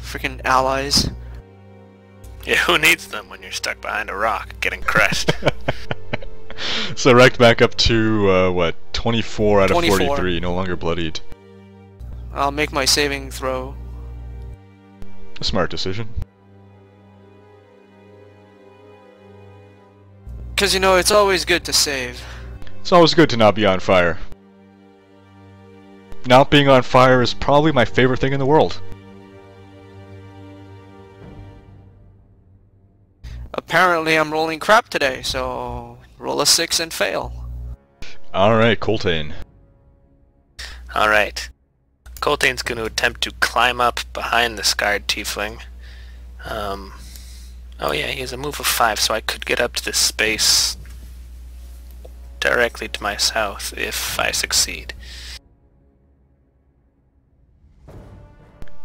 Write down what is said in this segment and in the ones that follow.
freaking allies. Yeah, who needs them when you're stuck behind a rock getting crushed? So Rhekd back up to, what, 24 out of 24. 43, no longer bloodied. I'll make my saving throw. A smart decision. Because, you know, it's always good to save. It's always good to not be on fire. Not being on fire is probably my favorite thing in the world. Apparently I'm rolling crap today, so roll a 6 and fail. Alright, Coltaine. Alright. Coltaine's going to attempt to climb up behind the scarred tiefling. Oh yeah, he has a move of 5, so I could get up to this space directly to my south if I succeed.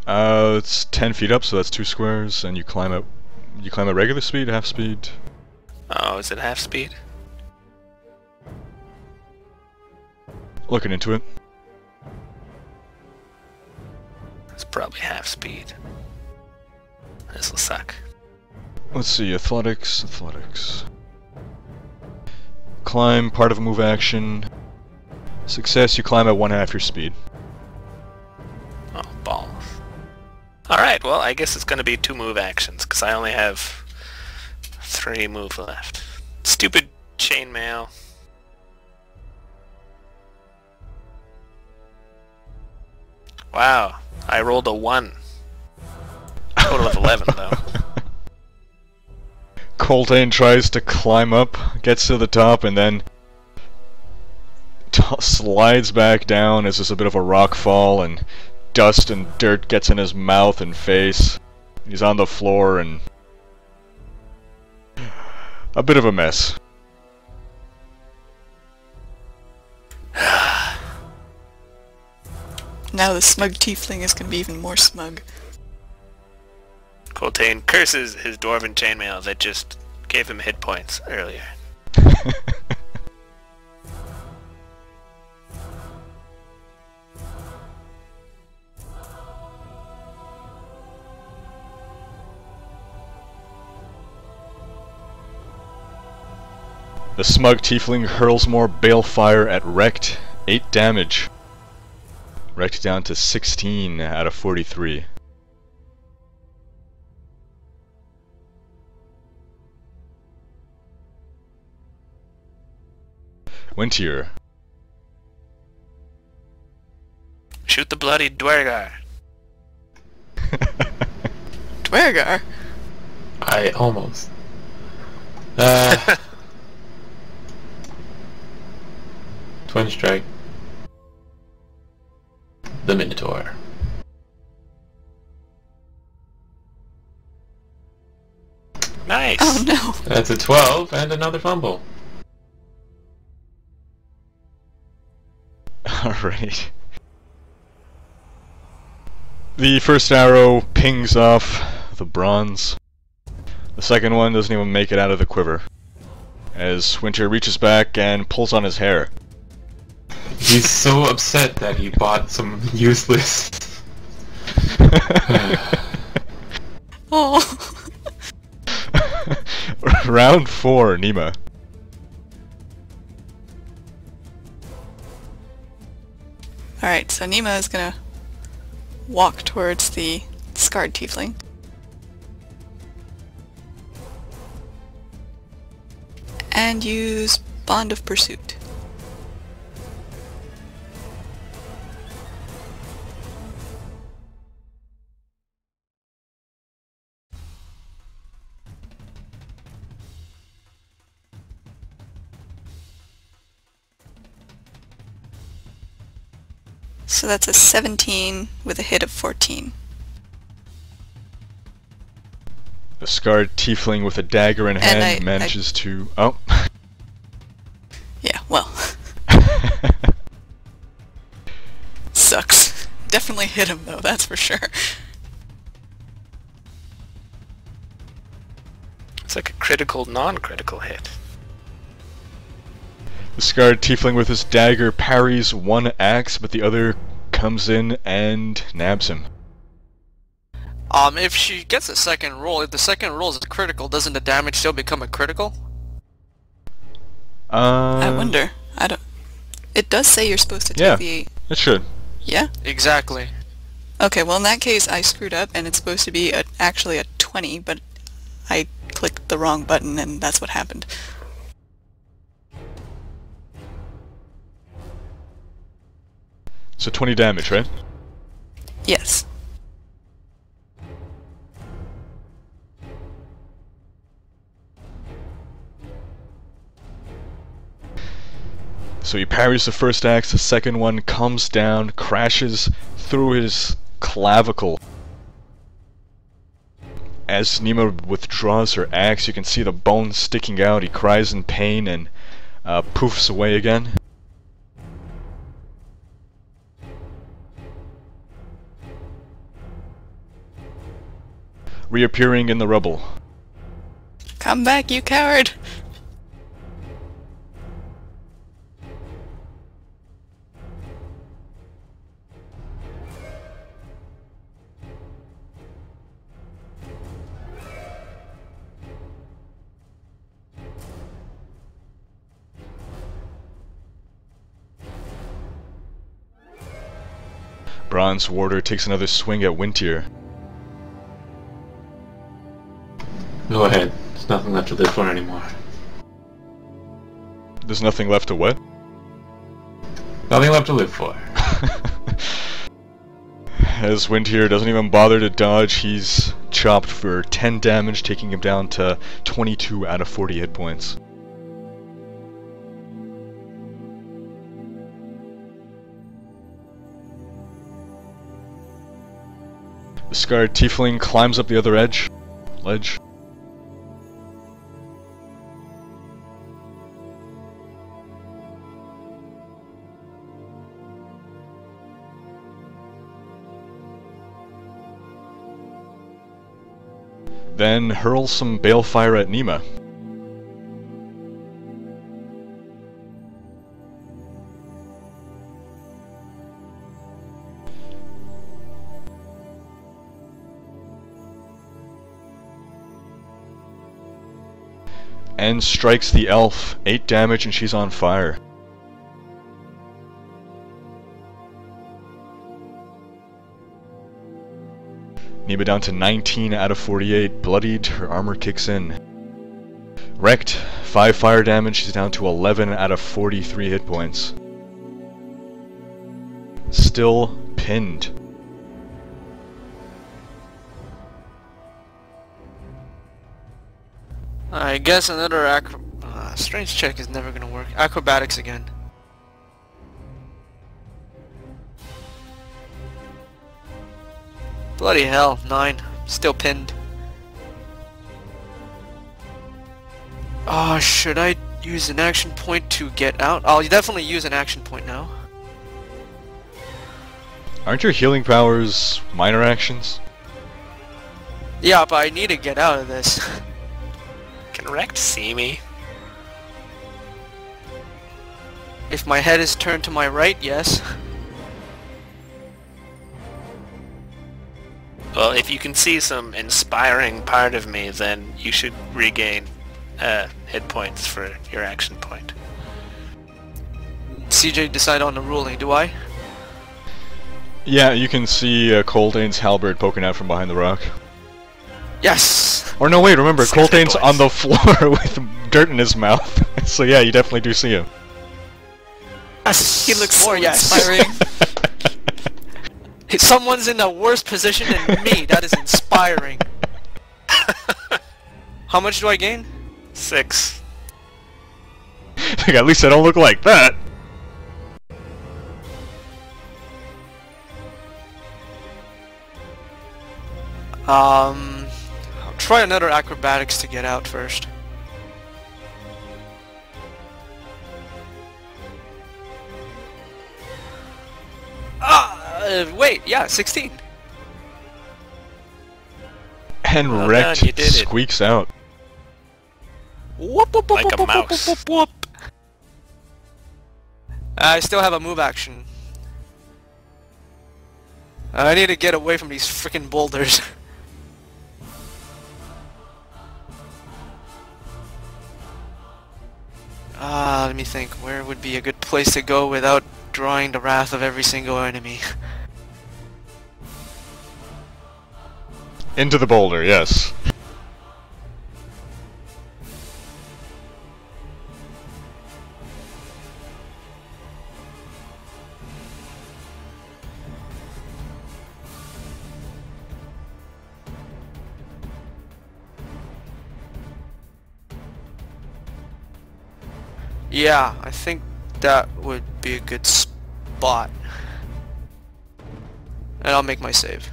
It's 10 feet up, so that's 2 squares, and you climb up. You climb at regular speed, half speed. Oh, is it half speed? Looking into it. It's probably half speed. This'll suck. Let's see, athletics. Climb, part of a move action. Success, you climb at 1/2 your speed. Oh, balls. Alright, well, I guess it's gonna be 2 move actions, because I only have 3 move left. Stupid chainmail. Wow, I rolled a 1. Total of 11, though. Coltaine tries to climb up, gets to the top, and then slides back down as there's a bit of a rock fall, and dust and dirt gets in his mouth and face. He's on the floor and a bit of a mess. Now the smug tiefling is going to be even more smug. Coltaine curses his dwarven chainmail that just gave him hit points earlier. The smug tiefling hurls more balefire at Rhekd. 8 damage. Rhekd down to 16 out of 43. Wintier. Shoot the bloody Dwergar. Dwergar? I almost. Twin strike. The Minotaur. Nice! Oh no! That's a 12 and another fumble. Alright. The first arrow pings off the bronze. The second one doesn't even make it out of the quiver, as Winter reaches back and pulls on his hair. He's so upset that he bought some useless... Oh! Round 4, Nima. Alright, so Nima is gonna walk towards the scarred tiefling. And use Bond of Pursuit. So that's a 17 with a hit of 14. The scarred tiefling with a dagger in hand manages to... Oh. Yeah, well. Sucks. Definitely hit him though, that's for sure. It's like a critical, non-critical hit. The scarred tiefling with his dagger parries one axe, but the other comes in and nabs him. If she gets a second roll, if the second roll is a critical, doesn't the damage still become a critical? I wonder. I don't... It does say you're supposed to take Yeah, the... it should. Yeah? Exactly. Okay, well in that case I screwed up and it's supposed to be actually a 20, but I clicked the wrong button and that's what happened. So 20 damage, right? Yes. So he parries the first axe, the second one comes down, crashes through his clavicle. As Nima withdraws her axe, you can see the bone sticking out. He cries in pain and poofs away again. Reappearing in the rubble. Come back, you coward! Bronze Warder takes another swing at Wintier. Go ahead. There's nothing left to live for anymore. There's nothing left to what? Nothing left to live for. As Wintier doesn't even bother to dodge, he's chopped for 10 damage, taking him down to 22 out of 40 hit points. The scarred tiefling climbs up the other ledge. Then hurls some balefire at Nima. And strikes the elf. 8 damage and she's on fire. Nima down to 19 out of 48. Bloodied, her armor kicks in. Rhekd, 5 fire damage, she's down to 11 out of 43 hit points. Still pinned. I guess another strange check is never gonna work. Acrobatics again. Bloody hell, 9. Still pinned. Oh, should I use an action point to get out? I'll definitely use an action point now. Aren't your healing powers minor actions? Yeah, but I need to get out of this. Can Rhekd see me? If my head is turned to my right, yes. Well, if you can see some inspiring part of me, then you should regain hit points for your action point. CJ, decide on the ruling, do I? Yeah, you can see Coltaine's halberd poking out from behind the rock. Yes! Or no, wait, remember, 6 hit Coltaine's points. on the floor with dirt in his mouth. So yeah, you definitely do see him. Yes! He looks More so yes. inspiring. Someone's in a worse position than me. That is inspiring. How much do I gain? 6. Like, at least I don't look like that. I'll try another acrobatics to get out first. Wait, yeah, 16. And Well Rhekd done, you did it. squeaks out. Whoop, whoop, whoop, Like whoop, a whoop, whoop, mouse. whoop, whoop. I still have a move action. I need to get away from these freaking boulders. let me think. Where would be a good place to go without drawing the wrath of every single enemy? Into the boulder, yes. Yeah, I think that would be a good spot. And I'll make my save.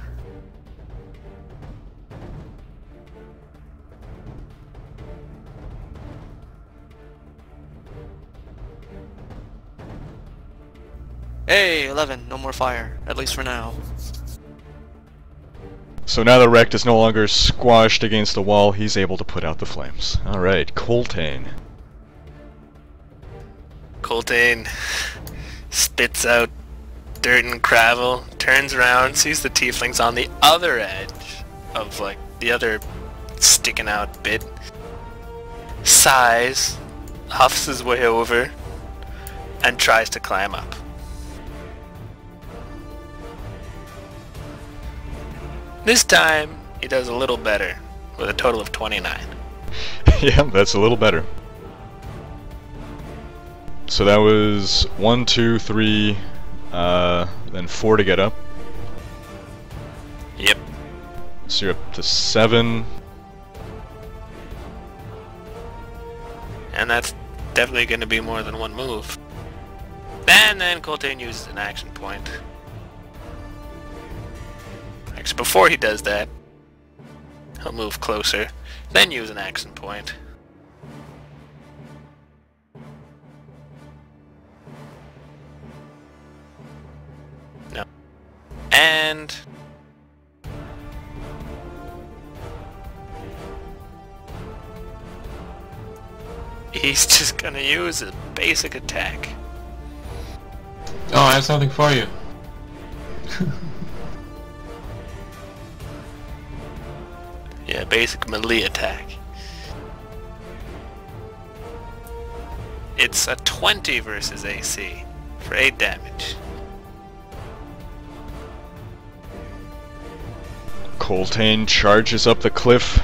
Hey, 11. No more fire. At least for now. So now that Rhekd is no longer squashed against the wall, he's able to put out the flames. Alright, Coltaine. Coltaine spits out dirt and gravel, turns around, sees the tieflings on the other edge of, like, the other sticking out bit, sighs, huffs his way over, and tries to climb up. This time, he does a little better, with a total of 29. Yeah, that's a little better. So that was 1, 2, 3, then 4 to get up. Yep. So you're up to 7. And that's definitely going to be more than one move. And then Coltaine uses an action point. Actually, before he does that, he'll move closer, then use an action point. No. And he's just gonna use a basic attack. Oh, I have something for you. Yeah, basic melee attack. It's a 20 versus AC for 8 damage. Coltaine charges up the cliff.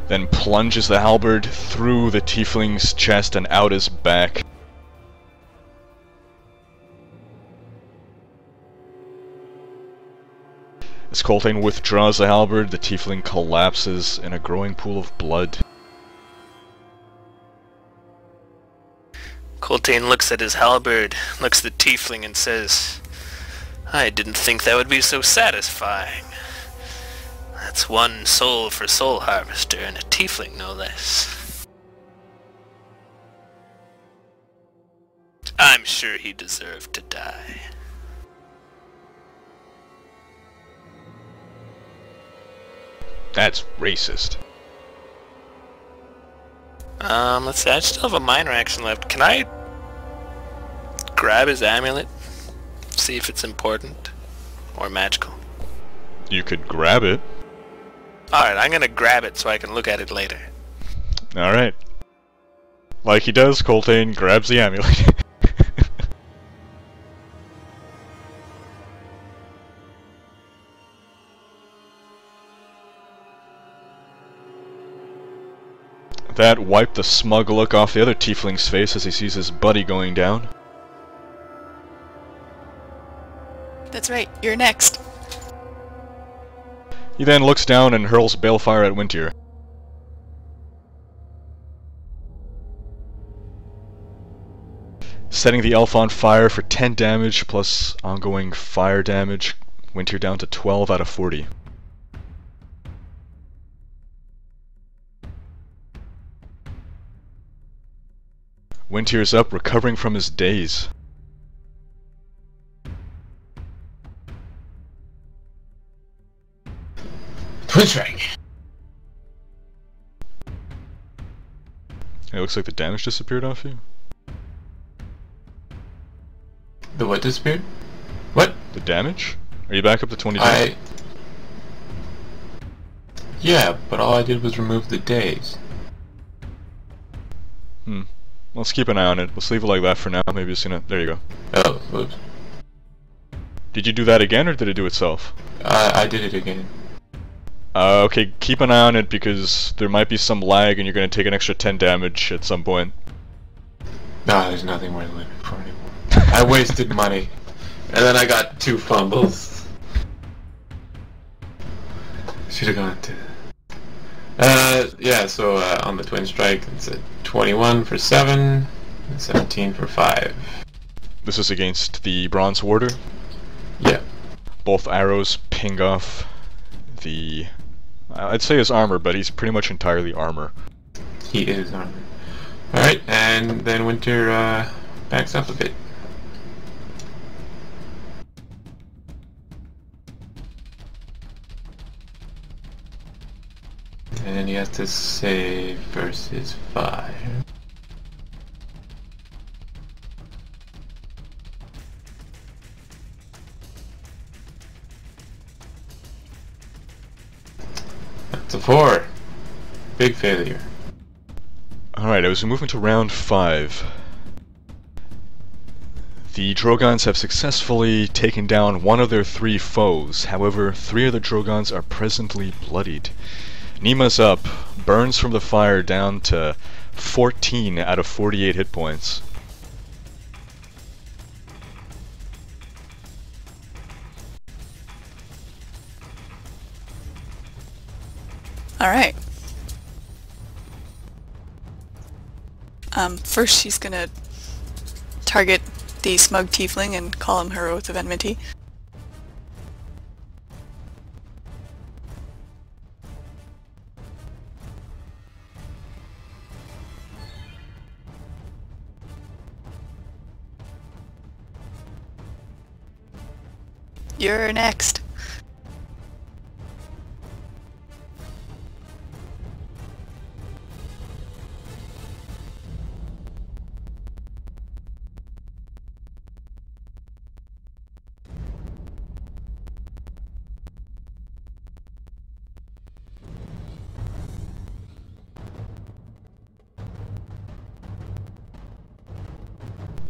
Then plunges the halberd through the tiefling's chest and out his back. As Coltaine withdraws the halberd, the tiefling collapses in a growing pool of blood. Coltaine looks at his halberd, looks at the tiefling and says, "I didn't think that would be so satisfying. That's one soul for Soul Harvester and a tiefling, no less. I'm sure he deserved to die." That's racist. Let's see, I still have a minor action left. Can I grab his amulet? See if it's important or magical. You could grab it. Alright, I'm gonna grab it so I can look at it later. Alright. Like he does, Coltaine grabs the amulet. That wiped the smug look off the other tiefling's face as he sees his buddy going down. That's right, you're next. He then looks down and hurls balefire at Wintier. Setting the elf on fire for 10 damage plus ongoing fire damage. Wintier down to 12 out of 40. Wintier's up, recovering from his daze. Twin strike. It looks like the damage disappeared off you. The what disappeared? What? The damage? Are you back up to 22? Yeah, but all I did was remove the days. Let's keep an eye on it. Let's leave it like that for now. Maybe it's gonna... There you go. Oh, oops. Did you do that again, or did it do itself? I did it again. Okay, keep an eye on it because there might be some lag and you're gonna take an extra 10 damage at some point. No, there's nothing worth living for anymore. I wasted money. And then I got 2 fumbles. Should have gone to... yeah, so on the twin strike, it's a 21 for 7, and 17 for 5. This is against the Bronze Warder. Yeah. Both arrows ping off the... I'd say his armor, but he's pretty much entirely armor. He is armored. Alright, and then Winter backs up a bit. And he has to save versus 5. That's a 4. Big failure. Alright, as we move into round 5, the Drogans have successfully taken down one of their 3 foes. However, 3 of the Drogans are presently bloodied. Nima's up, burns from the fire down to 14 out of 48 hit points. Alright. First she's gonna target the smug tiefling and call him her oath of enmity. You're next.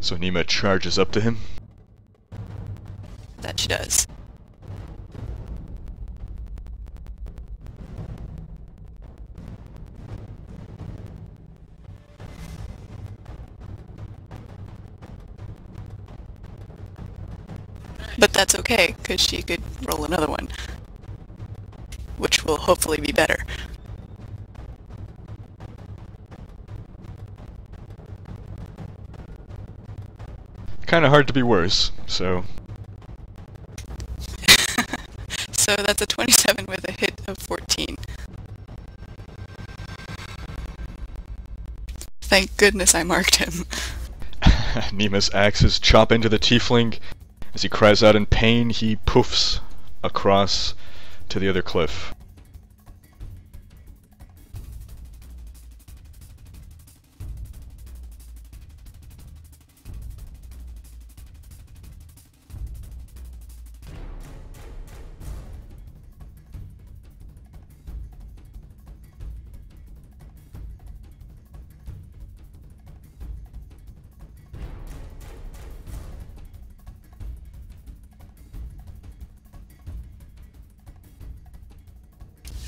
So Nima charges up to him. That she does. But that's okay, because she could roll another one. Which will hopefully be better. Kinda hard to be worse, so... So that's a 27 with a hit of 14. Thank goodness I marked him. Nima's axes chop into the tiefling. As he cries out in pain, he poofs across to the other cliff.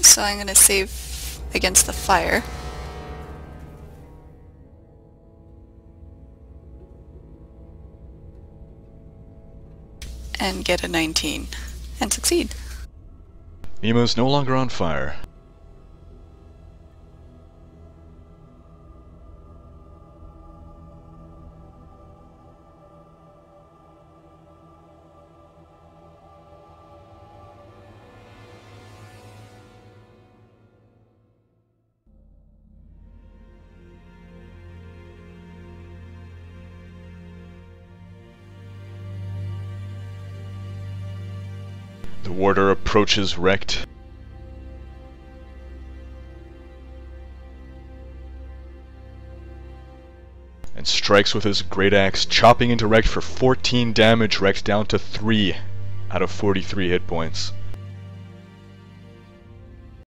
So I'm gonna save against the fire. And get a 19. And succeed. Nima's no longer on fire. The warder approaches Rhekd. And strikes with his great axe, chopping into Rhekd for 14 damage. Rhekd down to 3 out of 43 hit points.